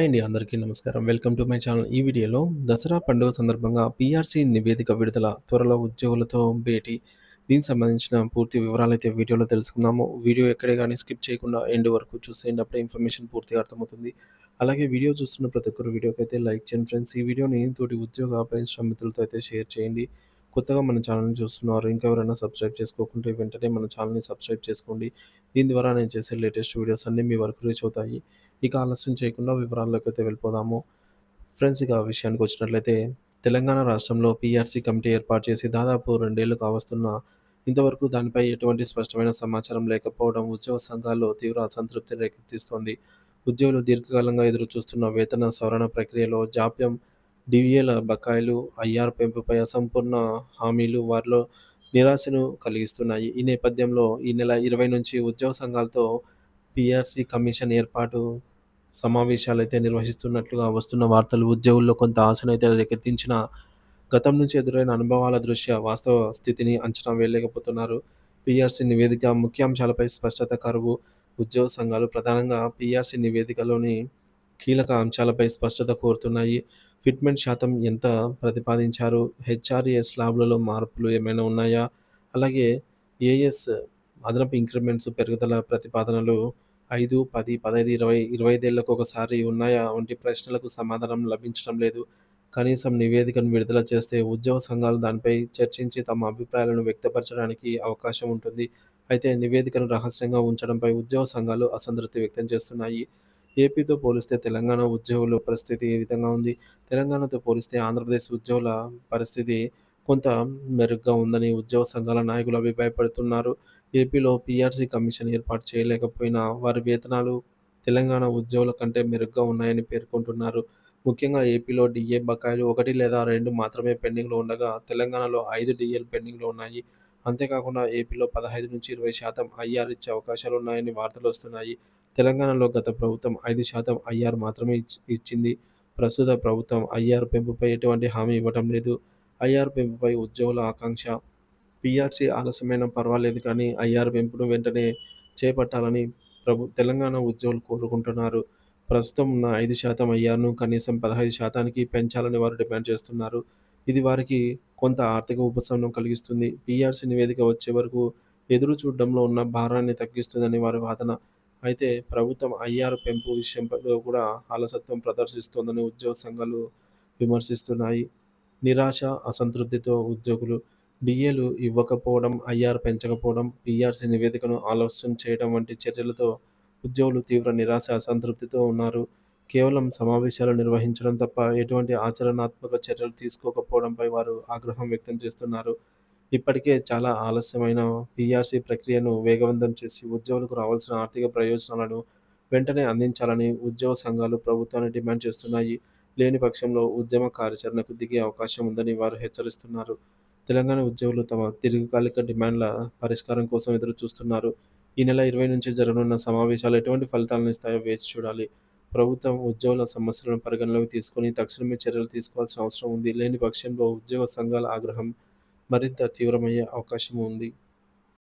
Hi అండి. అందరికీ నమస్కారం. Welcome to my channel. ఈ వీడియోలో దసరా పండుగ సందర్భంగా పీఆర్సీ నివేదిక విడుదల, త్వరలో ఉద్యోగులతో భేటీ. దీనికి సంబంధించిన పూర్తి వివరాలైతే వీడియోలో తెలుసుకుందాము. వీడియో ఎక్కడే గాని స్కిప్ చేయకుండా ఎండ్ వరకు చూసేయండి. అప్పుడే ఇన్ఫర్మేషన్ పూర్తిగా అర్థమవుతుంది. అలాగే వీడియో చూస్తున్న ప్రతి ఒక్కరు వీడియోకైతే లైక్ చేయండి ఫ్రెండ్స్. ఈ వీడియోని తోటి ఉద్యోగ అపేక్ష మిత్రులతో అయితే షేర్ చేయండి. కొత్తగా మన ఛానల్‌ని చూస్తున్నారు. ఇంకా ఎవరైనా సబ్స్క్రైబ్ చేసుకోకుంటే వెంటనే మన ఛానల్‌ని సబ్స్క్రైబ్ చేసుకోండి. దీని ద్వారా నేను చేసే లేటెస్ట్ వీడియోస్ అన్నీ మీ వరకు రీచ్ అవుతాయి. ఇక ఆలస్యం చేయకుండా వివరాల్లోకైతే వెళ్ళిపోదాము. ఫ్రెండ్స్ ఇక విషయానికొచ్చినట్లయితే తెలంగాణ రాష్ట్రంలో పీఆర్సీ కమిటీ ఏర్పాటు చేసి దాదాపు 2 ఏళ్లు కావస్తున్నా ఇంతవరకు దానిపై ఎటువంటి స్పష్టమైన సమాచారం లేకపోవడం ఉద్యోగ సంఘాల్లో తీవ్ర అసంతృప్తి రేకెత్తిస్తోంది. ఉద్యోగులు దీర్ఘకాలంగా ఎదురుచూస్తున్న వేతన సవరణ ప్రక్రియలో జాప్యం, డీఏల బకాయిలు, ఐఆర్ పెంపుపై అసంపూర్ణ హామీలు వారిలో నిరాశను కలిగిస్తున్నాయి. ఈ నేపథ్యంలో ఈ నెల 20 నుంచి ఉద్యోగ సంఘాలతో పీఆర్సీ కమిషన్ ఏర్పాటు సమావేశాలైతే నిర్వహిస్తున్నట్లుగా వస్తున్న వార్తలు ఉద్యోగుల్లో కొంత ఆశనైతే రేకెత్తించినా, గతం నుంచి ఎదురైన అనుభవాల దృష్ట్యా వాస్తవ స్థితిని అంచనా వేయలేకపోతున్నారు. పీఆర్సీ నివేదిక ముఖ్యాంశాలపై స్పష్టత కరువు. ఉద్యోగ సంఘాలు ప్రధానంగా పీఆర్సీ నివేదికలోని కీలక అంశాలపై స్పష్టత కోరుతున్నాయి. ఫిట్‌మెంట్ శాతం ఎంత ప్రతిపాదించారు? హెచ్ఆర్ఏ స్లాబ్‌లలో మార్పులు ఏమైనా ఉన్నాయా? అలాగే ఏఎస్ అదనపు ఇంక్రిమెంట్స్ పెరుగుదల ప్రతిపాదనలు 5, 10, 15, 20, 25 ఏళ్లకొకసారి ఉన్నాయా వంటి ప్రశ్నలకు సమాధానం లభించడం లేదు. కనీసం నివేదికను విడుదల చేస్తే ఉద్యోగ సంఘాలు దానిపై చర్చించి తమ అభిప్రాయాలను వ్యక్తపరచడానికి అవకాశం ఉంటుంది. అయితే నివేదికను రహస్యంగా ఉంచడంపై ఉద్యోగ సంఘాలు అసంతృప్తి వ్యక్తం చేస్తున్నాయి. ఏపీతో పోలిస్తే తెలంగాణ ఉద్యోగుల పరిస్థితి ఏ విధంగా ఉంది? తెలంగాణతో పోలిస్తే ఆంధ్రప్రదేశ్ ఉద్యోగుల పరిస్థితి కొంత మెరుగ్గా ఉందని ఉద్యోగ సంఘాల నాయకులు అభిప్రాయపడుతున్నారు. ఏపీలో పీఆర్సీ కమిషన్ ఏర్పాటు చేయలేకపోయినా వారి వేతనాలు తెలంగాణ ఉద్యోగుల కంటే మెరుగ్గా ఉన్నాయని పేర్కొంటున్నారు. ముఖ్యంగా ఏపీలో డీఏ బకాయిలు 1 లేదా 2 మాత్రమే పెండింగ్‌లో ఉండగా, తెలంగాణలో 5 డీఏలు పెండింగ్‌లో ఉన్నాయి. అంతేకాకుండా ఏపీలో 15-20% ఐఆర్ ఇచ్చే అవకాశాలున్నాయని వార్తలొస్తున్నాయి. తెలంగాణలో గత ప్రభుత్వం 5% ఐఆర్ మాత్రమే ఇచ్చింది. ప్రస్తుత ప్రభుత్వం ఐఆర్ పెంపుపై ఎటువంటి హామీ ఇవ్వటం లేదు. ఐఆర్ పెంపుపై ఉద్యోగుల ఆకాంక్ష. పీఆర్సీ ఆలస్యమైనా పర్వాలేదు కానీ ఐఆర్ పెంపును వెంటనే చేపట్టాలని తెలంగాణ ఉద్యోగులు కోరుకుంటున్నారు. ప్రస్తుతం ఉన్న 5% ఐఆర్‌ను కనీసం 15%కి పెంచాలని వారు డిమాండ్ చేస్తున్నారు. ఇది వారికి కొంత ఆర్థిక ఉపశమనం కలిగిస్తుంది. పీఆర్సీ నివేదిక వచ్చే వరకు ఎదురు చూడడంలో ఉన్న భారాన్ని తగ్గిస్తుందని వారి వాదన. అయితే ప్రభుత్వం ఐఆర్ పెంపు విషయంలో కూడా అలసత్వం ప్రదర్శిస్తోందని ఉద్యోగ సంఘాలు విమర్శిస్తున్నాయి. నిరాశ, అసంతృప్తితో ఉద్యోగులు డీఏలు ఇవ్వకపోవడం, ఐఆర్ పెంచకపోవడం, పీఆర్సీ నివేదికను ఆలస్యం చేయడం వంటి చర్యలతో ఉద్యోగులు తీవ్ర నిరాశ, అసంతృప్తితో ఉన్నారు. కేవలం సమావేశాలు నిర్వహించడం తప్ప ఎటువంటి ఆచరణాత్మక చర్యలు తీసుకోకపోవడంపై వారు ఆగ్రహం వ్యక్తం చేస్తున్నారు. ఇప్పటికే చాలా ఆలస్యమైన పీఆర్సీ ప్రక్రియను వేగవంతం చేసి ఉద్యోగులకు రావాల్సిన ఆర్థిక ప్రయోజనాలను వెంటనే అందించాలని ఉద్యోగ సంఘాలు ప్రభుత్వాన్ని డిమాండ్ చేస్తున్నాయి. లేని పక్షంలో ఉద్యమ కార్యాచరణకు దిగే అవకాశం ఉందని వారు హెచ్చరిస్తున్నారు. తెలంగాణ ఉద్యోగులు తమ దీర్ఘకాలిక డిమాండ్ల పరిష్కారం కోసం ఎదురు చూస్తున్నారు. ఈ నెల 20 నుంచి జరగనున్న సమావేశాలు ఎటువంటి ఫలితాలను ఇస్తాయో వేచి చూడాలి. ప్రభుత్వం ఉద్యోగుల సమస్యలను పరిగణలోకి తీసుకొని తక్షణమే చర్యలు తీసుకోవాల్సిన అవసరం ఉంది. లేని పక్షంలో ఉద్యోగ సంఘాల ఆగ్రహం మరింత తీవ్రమయ్యే అవకాశం ఉంది.